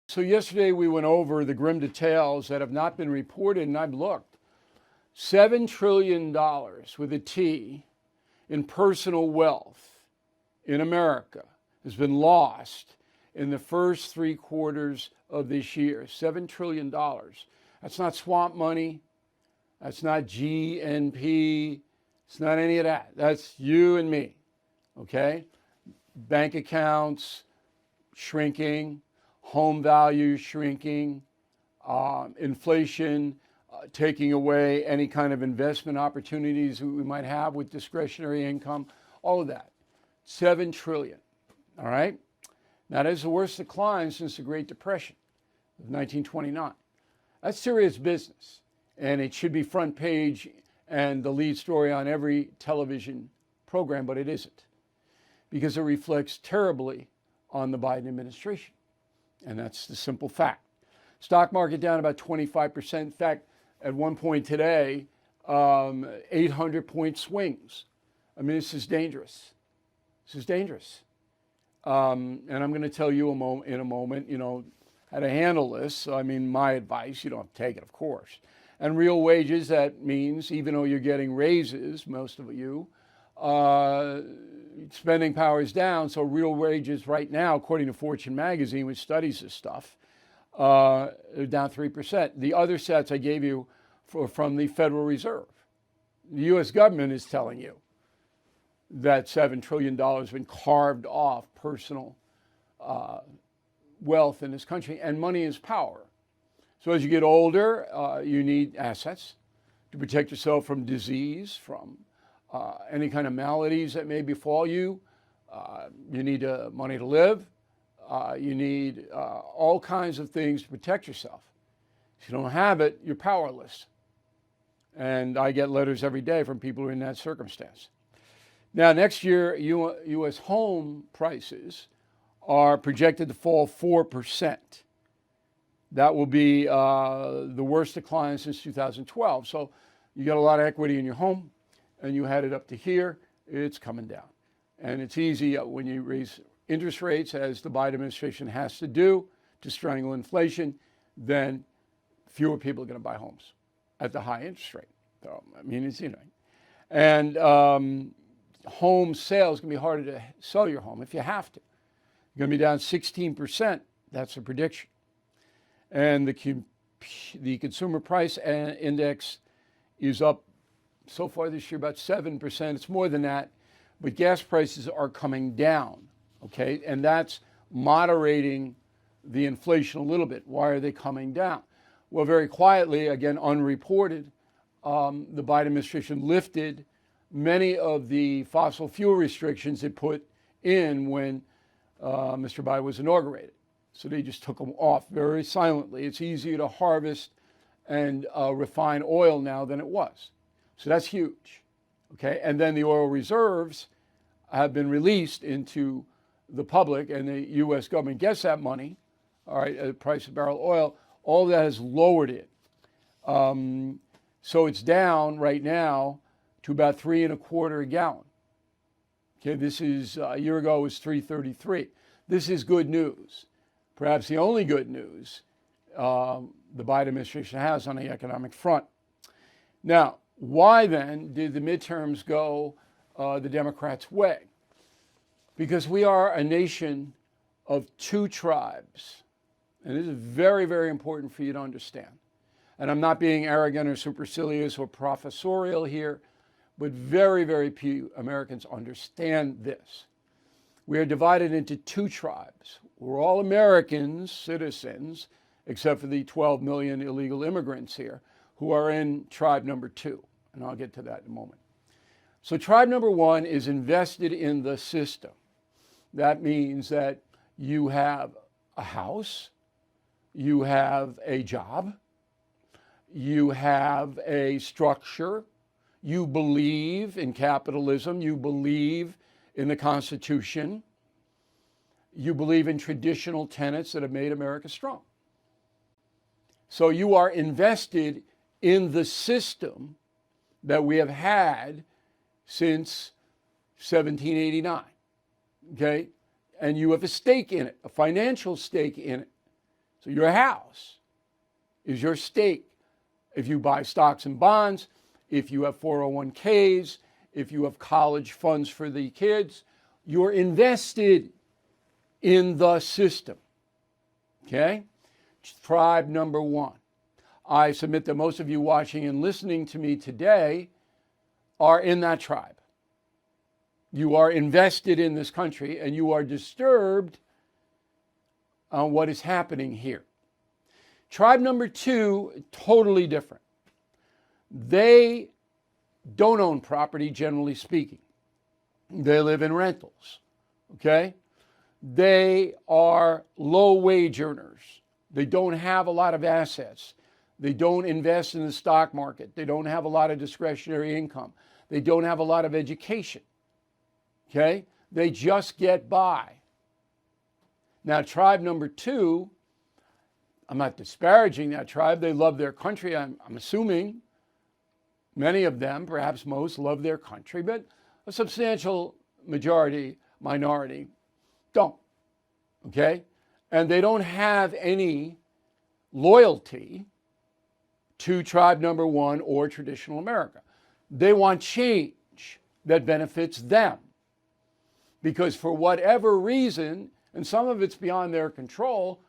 So yesterday we went over the grim details that have not been reported, and I've looked. $7 trillion with a T in personal wealth in America has been lost in the first 3 quarters of this year. $7 trillion. That's not swamp money. That's not GNP. It's not any of that. That's you and me, okay? Bank accounts shrinking, home values shrinking, inflation taking away any kind of investment opportunities we might have with discretionary income, all of that. 7 trillion, all right? Now, that is the worst decline since the Great Depression of 1929. That's serious business, and it should be front page and the lead story on every television program, but it isn't, because it reflects terribly on the Biden administration. And that's the simple fact. Stock market down about 25%. In fact, at one point today, 800-point swings. I mean, this is dangerous. This is dangerous. And I'm going to tell you in a moment, how to handle this. So, I mean, my advice, you don't have to take it, of course. And real wages, that means even though you're getting raises, most of you, spending power is down. So real wages right now, according to Fortune magazine, which studies this stuff, they're down 3%. The other stats I gave you from the Federal Reserve. The U.S. government is telling you that $7 trillion has been carved off personal wealth in this country, and money is power. So as you get older, you need assets to protect yourself from disease, from any kind of maladies that may befall you. You need money to live. You need all kinds of things to protect yourself. If you don't have it, you're powerless. And I get letters every day from people who are in that circumstance. Now, next year, U.S. home prices are projected to fall 4%. That will be the worst decline since 2012. So you got a lot of equity in your home, and you had it up to here. It's coming down. And it's easy when you raise interest rates, as the Biden administration has to do to strangle inflation, then fewer people are going to buy homes at the high interest rate. So, I mean, it's, and home sales can be harder to sell your home if you have to. You're going to be down 16%. That's a prediction. And the consumer price index is up so far this year about 7%. It's more than that, but gas prices are coming down, okay? And that's moderating the inflation a little bit. Why are they coming down? Well, very quietly, again, unreported, the Biden administration lifted many of the fossil fuel restrictions it put in when Mr. Biden was inaugurated. So they just took them off very silently. It's easier to harvest and refine oil now than it was. So that's huge, okay? And then the oil reserves have been released into the public, and the U.S. government gets that money, all right, at the price of barrel oil. All of that has lowered it. So it's down right now to about $3.25 a gallon. Okay, this is, a year ago it was $3.33. This is good news. Perhaps the only good news the Biden administration has on the economic front. Now, why then did the midterms go the Democrats' way? Because we are a nation of 2 tribes. And this is very, very important for you to understand. And I'm not being arrogant or supercilious or professorial here, but very, very few Americans understand this. We are divided into 2 tribes. We're all Americans, citizens, except for the 12 million illegal immigrants here who are in tribe number 2. And I'll get to that in a moment. So tribe number 1 is invested in the system. That means that you have a house, you have a job, you have a structure, you believe in capitalism, you believe in the Constitution, you believe in traditional tenets that have made America strong. So you are invested in the system that we have had since 1789, okay? And you have a stake in it, a financial stake in it. So your house is your stake. If you buy stocks and bonds, if you have 401ks, if you have college funds for the kids, you're invested in the system. Okay? Tribe number one. I submit that most of you watching and listening to me today are in that tribe. You are invested in this country and you are disturbed on what is happening here. Tribe number two, totally different. They don't own property, generally speaking. They live in rentals, okay? They are low wage earners. They don't have a lot of assets. They don't invest in the stock market. They don't have a lot of discretionary income. They don't have a lot of education, okay? They just get by. Now, tribe number two, I'm not disparaging that tribe. They love their country. I'm assuming many of them, perhaps most, love their country, but a substantial minority don't, okay? And they don't have any loyalty to tribe number one or traditional America. They want change that benefits them. Because for whatever reason, and some of it's beyond their control,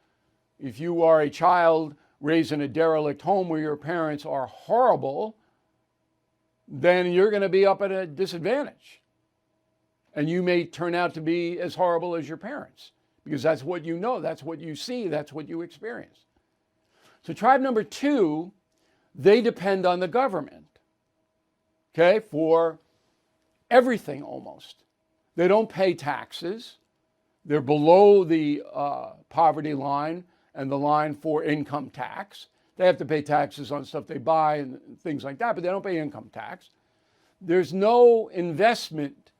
if you are a child raised in a derelict home where your parents are horrible, then you're going to be up at a disadvantage. And you may turn out to be as horrible as your parents because that's what you know, that's what you see, that's what you experience. So tribe number two, they depend on the government, okay, for everything almost. They don't pay taxes. They're below the poverty line and the line for income tax. They have to pay taxes on stuff they buy and things like that, but they don't pay income tax. There's no investment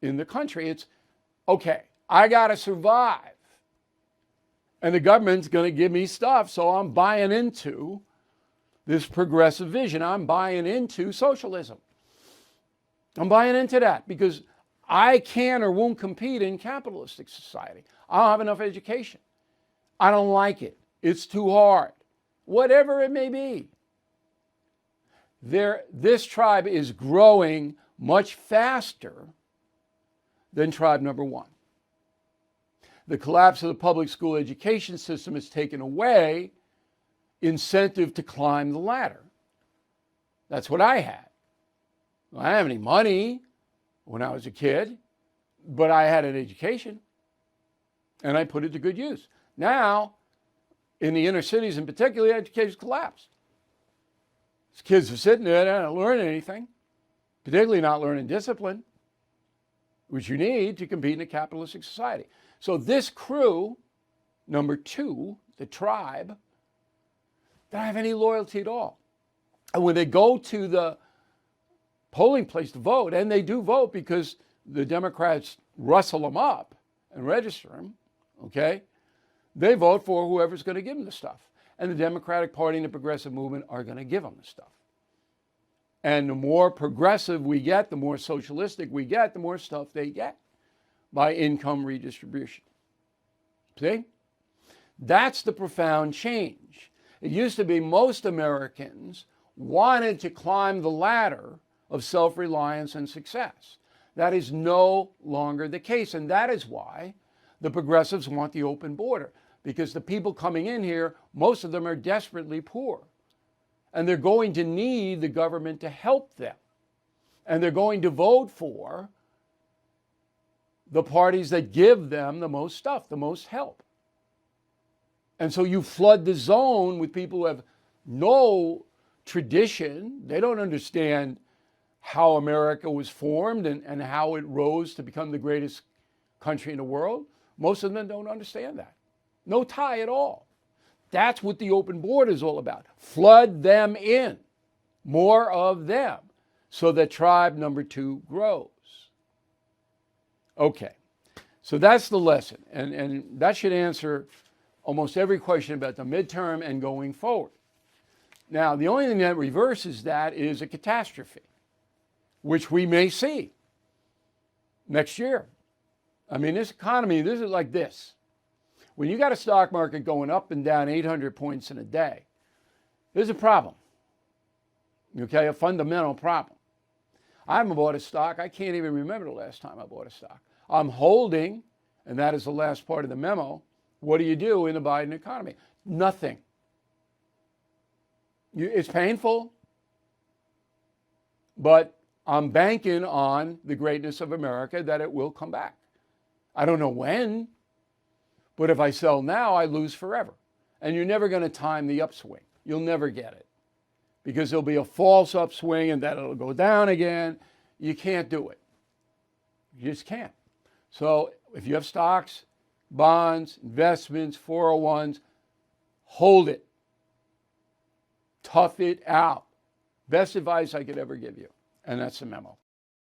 in the country. It's, okay, I got to survive. And the government's going to give me stuff, so I'm buying into this progressive vision. I'm buying into socialism. I'm buying into that because I can or won't compete in capitalistic society. I don't have enough education. I don't like it. It's too hard. Whatever it may be. This tribe is growing much faster than tribe number one. The collapse of the public school education system has taken away incentive to climb the ladder. That's what I had. I didn't have any money when I was a kid, but I had an education and I put it to good use. Now, in the inner cities in particular, education's collapsed. These kids are sitting there, they're not learning anything, particularly not learning discipline, which you need to compete in a capitalistic society. So this crew, number two, the tribe, don't have any loyalty at all. And when they go to the polling place to vote, and they do vote because the Democrats rustle them up and register them, okay, they vote for whoever's going to give them the stuff. And the Democratic Party and the progressive movement are going to give them the stuff. And the more progressive we get, the more socialistic we get, the more stuff they get by income redistribution. See? That's the profound change. It used to be most Americans wanted to climb the ladder of self-reliance and success. That is no longer the case. And that is why the progressives want the open border, because the people coming in here, most of them are desperately poor. And they're going to need the government to help them. And they're going to vote for the parties that give them the most stuff, the most help. And so you flood the zone with people who have no tradition. They don't understand how America was formed and how it rose to become the greatest country in the world. Most of them don't understand that. No tie at all. That's what the open border is all about. Flood them in, more of them, so that tribe number two grows. Okay, so that's the lesson. And that should answer almost every question about the midterm and going forward. Now, the only thing that reverses that is a catastrophe, which we may see next year. I mean, this economy, this is like this. When you got a stock market going up and down 800 points in a day, there's a problem. Okay, a fundamental problem. I haven't bought a stock. I can't even remember the last time I bought a stock. I'm holding, and that is the last part of the memo. What do you do in the Biden economy? Nothing. It's painful, but I'm banking on the greatness of America that it will come back. I don't know when, but if I sell now, I lose forever. And you're never going to time the upswing. You'll never get it because there'll be a false upswing and then it'll go down again. You can't do it. You just can't. So if you have stocks, bonds, investments, 401s, hold it. Tough it out. Best advice I could ever give you. And that's the memo.